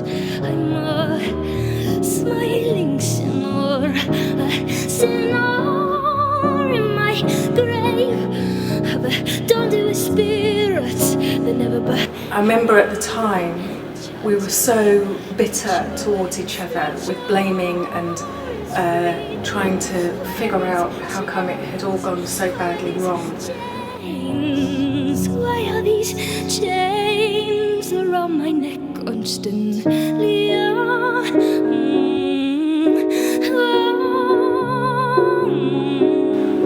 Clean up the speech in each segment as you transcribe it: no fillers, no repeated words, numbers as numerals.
I'm a smiling sinner, a sinner in my grave. But don't do with spirits, they never buy. I remember at the time we were so bitter towards each other with blaming and trying to figure out how come it had all gone so badly wrong. Why are these chains around my neck constantly?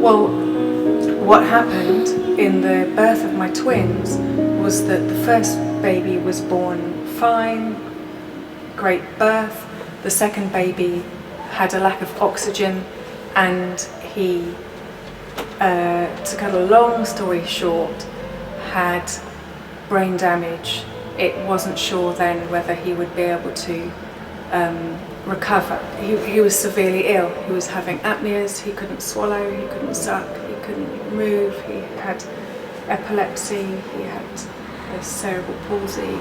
Well, what happened in the birth of my twins was that the first baby was born fine, great birth. The second baby had a lack of oxygen, and he, to cut a long story short, had brain damage. It wasn't sure then whether he would be able to recover. He was severely ill. He was having apneas, he couldn't swallow, he couldn't suck, he couldn't move, he had epilepsy, he had the cerebral palsy,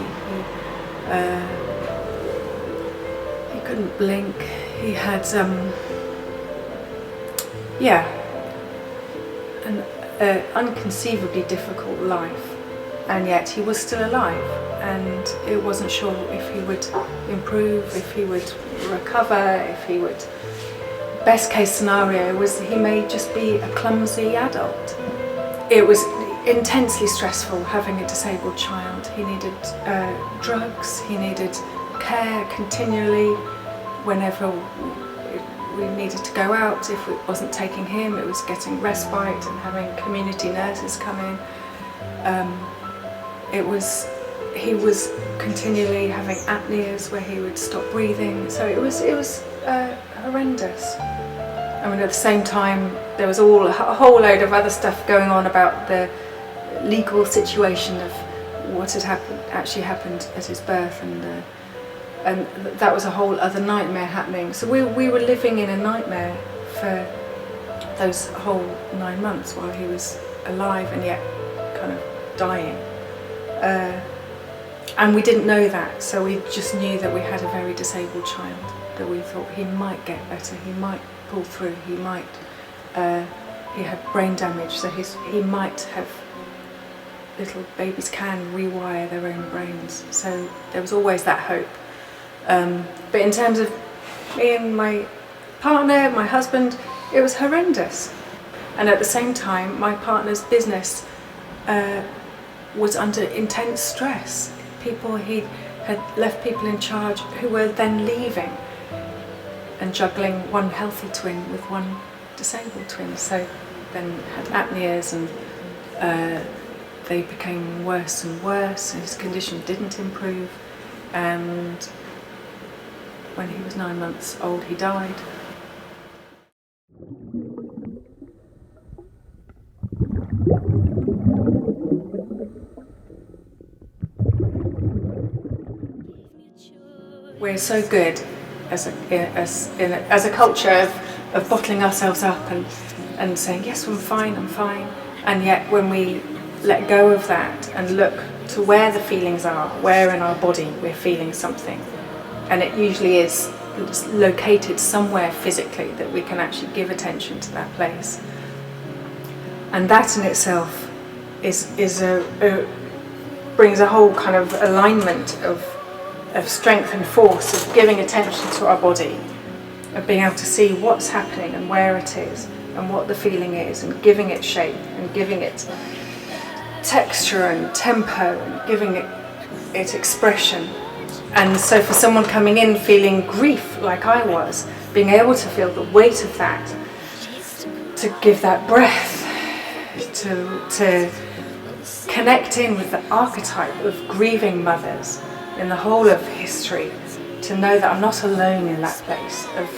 he couldn't blink, he had an unconceivably difficult life, and yet he was still alive, and it wasn't sure if he would improve, if he would recover, if he would. Best case scenario was he may just be a clumsy adult. It was intensely stressful having a disabled child. He needed drugs, he needed care continually. Whenever we needed to go out, if it wasn't taking him, it was getting respite and having community nurses come in. He was continually having apneas where he would stop breathing, so it was horrendous. I mean, at the same time, there was a whole load of other stuff going on about the legal situation of what had actually happened at his birth, and that was a whole other nightmare happening. So we were living in a nightmare for those whole 9 months while he was alive and yet kind of dying. And we didn't know that, so we just knew that we had a very disabled child, that we thought he might get better, he might pull through, he had brain damage, so he might have, little babies can rewire their own brains, so there was always that hope. But in terms of me and my partner, my husband, it was horrendous. And at the same time, my partner's business was under intense stress. He had left people in charge who were then leaving and juggling one healthy twin with one disabled twin. So then had apneas, and they became worse and worse, and his condition didn't improve. And when he was 9 months old, he died. We're so good as a culture of bottling ourselves up and saying, yes, I'm fine, and yet when we let go of that and look to where the feelings are, where in our body we're feeling something, and it usually is located somewhere physically that we can actually give attention to that place, and that in itself brings a whole kind of alignment of strength and force, of giving attention to our body, of being able to see what's happening and where it is and what the feeling is, and giving it shape and giving it texture and tempo and giving it expression. And so for someone coming in feeling grief like I was, being able to feel the weight of that, to give that breath, to connect in with the archetype of grieving mothers in the whole of history, to know that I'm not alone in that place of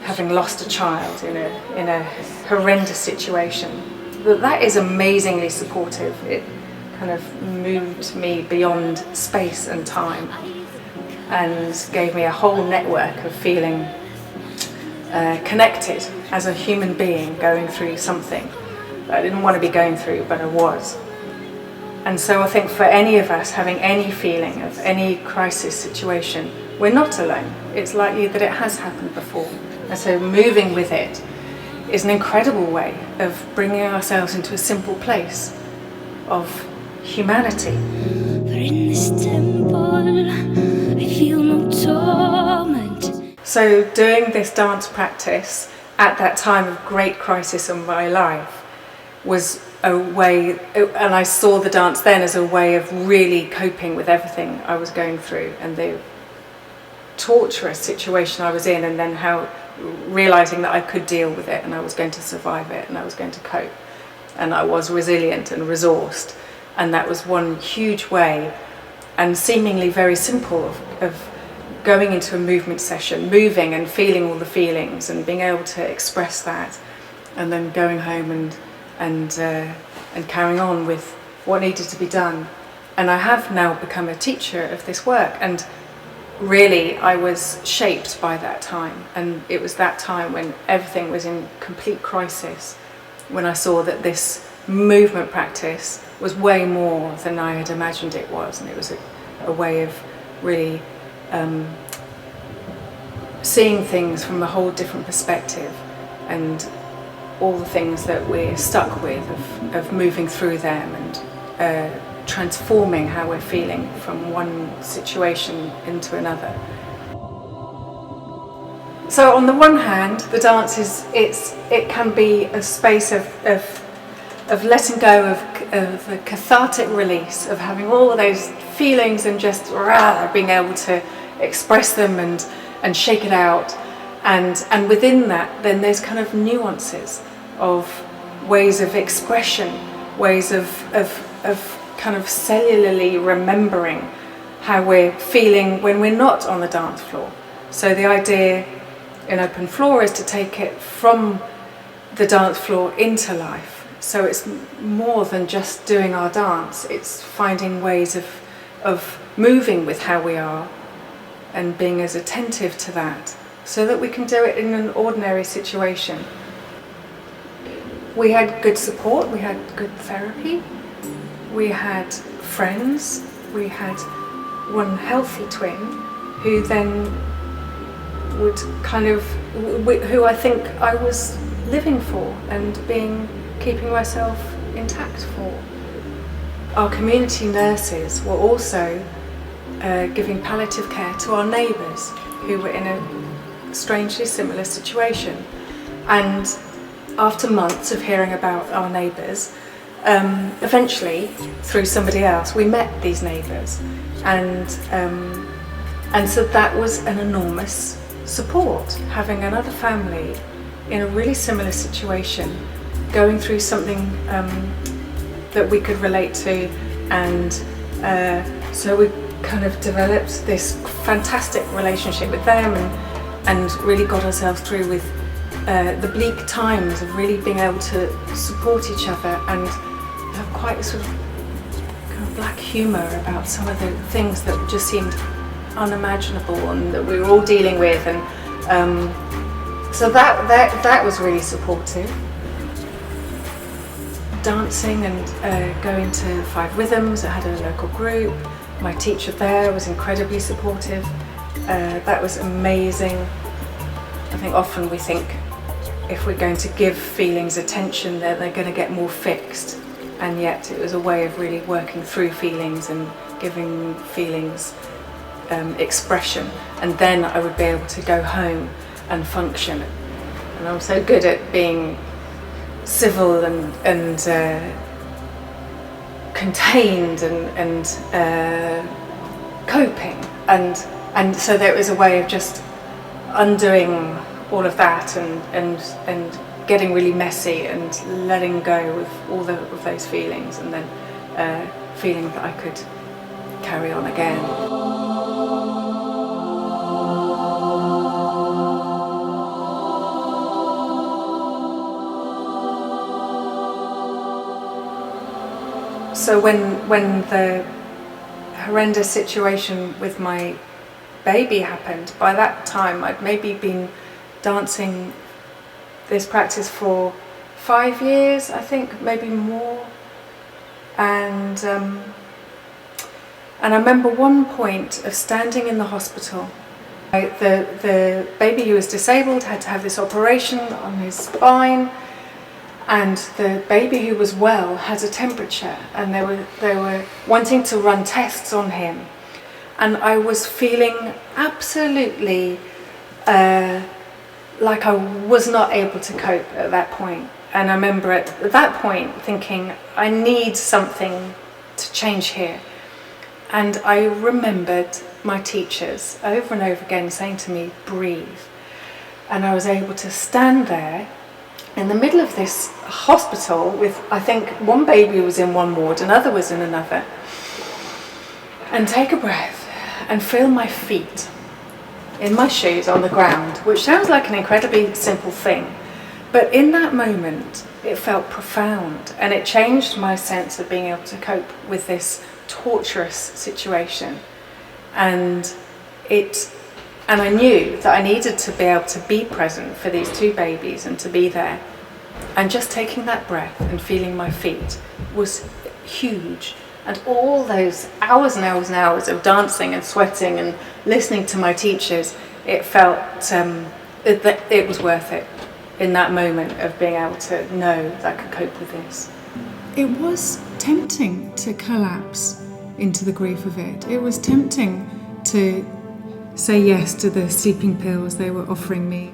having lost a child in a horrendous situation. That is amazingly supportive. It kind of moved me beyond space and time and gave me a whole network of feeling connected as a human being going through something that I didn't want to be going through, but I was. And so I think for any of us having any feeling of any crisis situation, we're not alone. It's likely that it has happened before. And so moving with it is an incredible way of bringing ourselves into a simple place of humanity. For in this temple, I feel no torment. So doing this dance practice at that time of great crisis in my life was a way, and I saw the dance then as a way of really coping with everything I was going through and the torturous situation I was in, and then how realizing that I could deal with it and I was going to survive it and I was going to cope, and I was resilient and resourced. And that was one huge way, and seemingly very simple, of going into a movement session, moving and feeling all the feelings and being able to express that, and then going home and carrying on with what needed to be done. And I have now become a teacher of this work, and really I was shaped by that time. And it was that time when everything was in complete crisis, when I saw that this movement practice was way more than I had imagined it was, and it was a way of really seeing things from a whole different perspective, and all the things that we're stuck with, of moving through them and transforming how we're feeling from one situation into another. So on the one hand, the dance it can be a space of letting go of a cathartic release, of having all of those feelings and just being able to express them and shake it out. And within that, then there's kind of nuances of ways of expression, ways of kind of cellularly remembering how we're feeling when we're not on the dance floor. So the idea in Open Floor is to take it from the dance floor into life. So it's more than just doing our dance, it's finding ways of moving with how we are and being as attentive to that, so that we can do it in an ordinary situation. We had good support, we had good therapy, we had friends, we had one healthy twin who then would who I think I was living for and keeping myself intact for. Our community nurses were also giving palliative care to our neighbours who were in a strangely similar situation. And after months of hearing about our neighbours, eventually, through somebody else, we met these neighbours, and so that was an enormous support, having another family in a really similar situation, going through something that we could relate to, and so we kind of developed this fantastic relationship with them, and really got ourselves through with the bleak times of really being able to support each other and have quite a sort of kind of black humour about some of the things that just seemed unimaginable and that we were all dealing with, and so that was really supportive. Dancing and going to Five Rhythms, I had a local group. My teacher there was incredibly supportive. That was amazing. I think often we think if we're going to give feelings attention, they're going to get more fixed, and yet it was a way of really working through feelings and giving feelings expression, and then I would be able to go home and function. And I'm so good at being civil and contained and coping, and so there was a way of just undoing all of that and getting really messy and letting go of of those feelings, and then feeling that I could carry on again. So when the horrendous situation with my baby happened, by that time I'd maybe been dancing this practice for 5 years, I think, maybe more. And I remember one point of standing in the hospital. The baby who was disabled had to have this operation on his spine, and the baby who was well had a temperature, and they were wanting to run tests on him, and I was feeling absolutely like I was not able to cope at that point. And I remember at that point thinking, I need something to change here. And I remembered my teachers over and over again saying to me, breathe. And I was able to stand there in the middle of this hospital with, I think, one baby was in one ward, another was in another, and take a breath and feel my feet in my shoes on the ground, which sounds like an incredibly simple thing. But in that moment, it felt profound, and it changed my sense of being able to cope with this torturous situation. And I knew that I needed to be able to be present for these two babies and to be there. And just taking that breath and feeling my feet was huge. And all those hours and hours and hours of dancing and sweating and listening to my teachers, it felt that it was worth it in that moment of being able to know that I could cope with this. It was tempting to collapse into the grief of it. It was tempting to say yes to the sleeping pills they were offering me.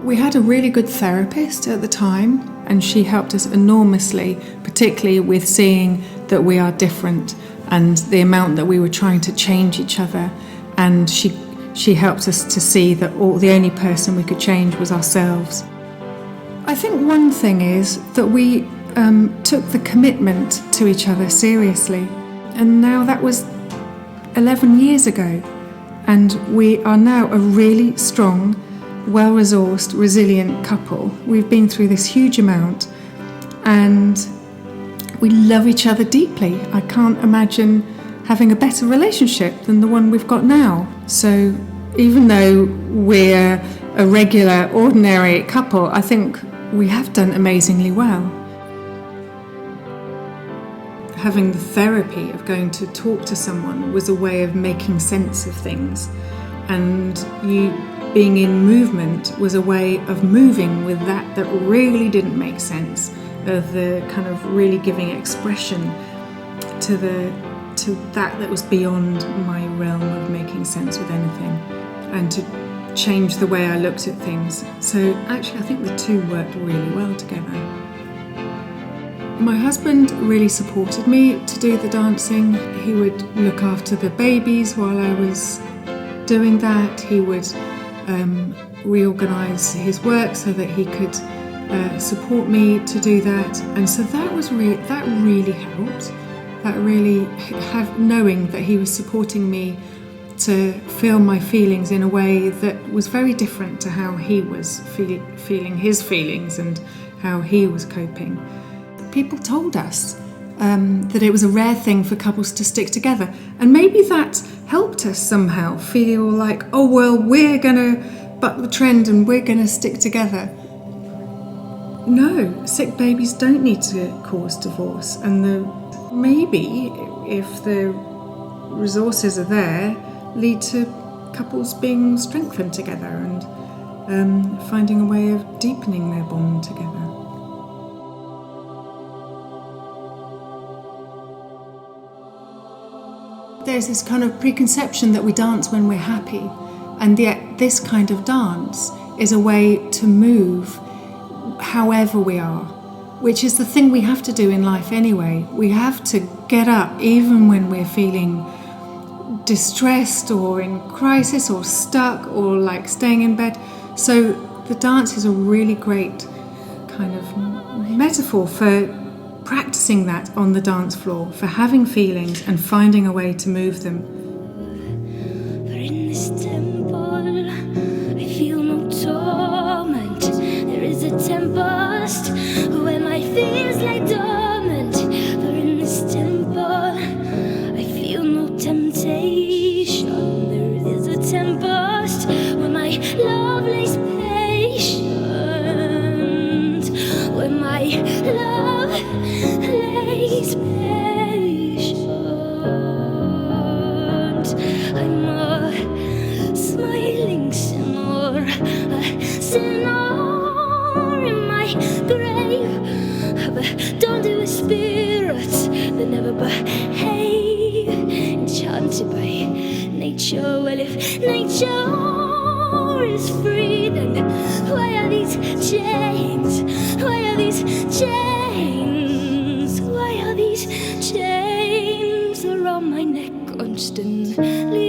We had a really good therapist at the time, and she helped us enormously, particularly with seeing that we are different and the amount that we were trying to change each other. And she helped us to see that the only person we could change was ourselves. I think one thing is that we took the commitment to each other seriously. And now that was 11 years ago. And we are now a really strong, well-resourced, resilient couple. We've been through this huge amount, and we love each other deeply. I can't imagine having a better relationship than the one we've got now. So even though we're a regular, ordinary couple, I think we have done amazingly well. Having the therapy of going to talk to someone was a way of making sense of things, and you being in movement was a way of moving with that really didn't make sense, of the kind of really giving expression to that was beyond my realm of making sense with anything, and to change the way I looked at things. So actually I think the two worked really well together. My husband really supported me to do the dancing. He would look after the babies while I was doing that. He would reorganise his work so that he could support me to do that. And so that really helped. That really knowing that he was supporting me to feel my feelings in a way that was very different to how he was feeling his feelings and how he was coping. People told us that it was a rare thing for couples to stick together, and maybe that helped us somehow feel like, oh well, we're gonna buck the trend and we're gonna stick together. No, sick babies don't need to cause divorce, and maybe if the resources are there, lead to couples being strengthened together and finding a way of deepening their bond together. There's this kind of preconception that we dance when we're happy, and yet this kind of dance is a way to move however we are, which is the thing we have to do in life anyway. We have to get up even when we're feeling distressed or in crisis or stuck or like staying in bed. So the dance is a really great kind of metaphor for practicing that on the dance floor, for having feelings and finding a way to move them. For in this temple, I feel no torment. There is a tempest where my fears lie dormant. For in this temple, I feel no temptation. There is a tempest where my love lays patient. Where my love lays I'm a smiling sinner, a sinner in my grave. But don't do a spirit that never behave, enchanted by nature. Well, if nature is free, then why are these chains? Why are these chains? Why are these chains around my neck constantly?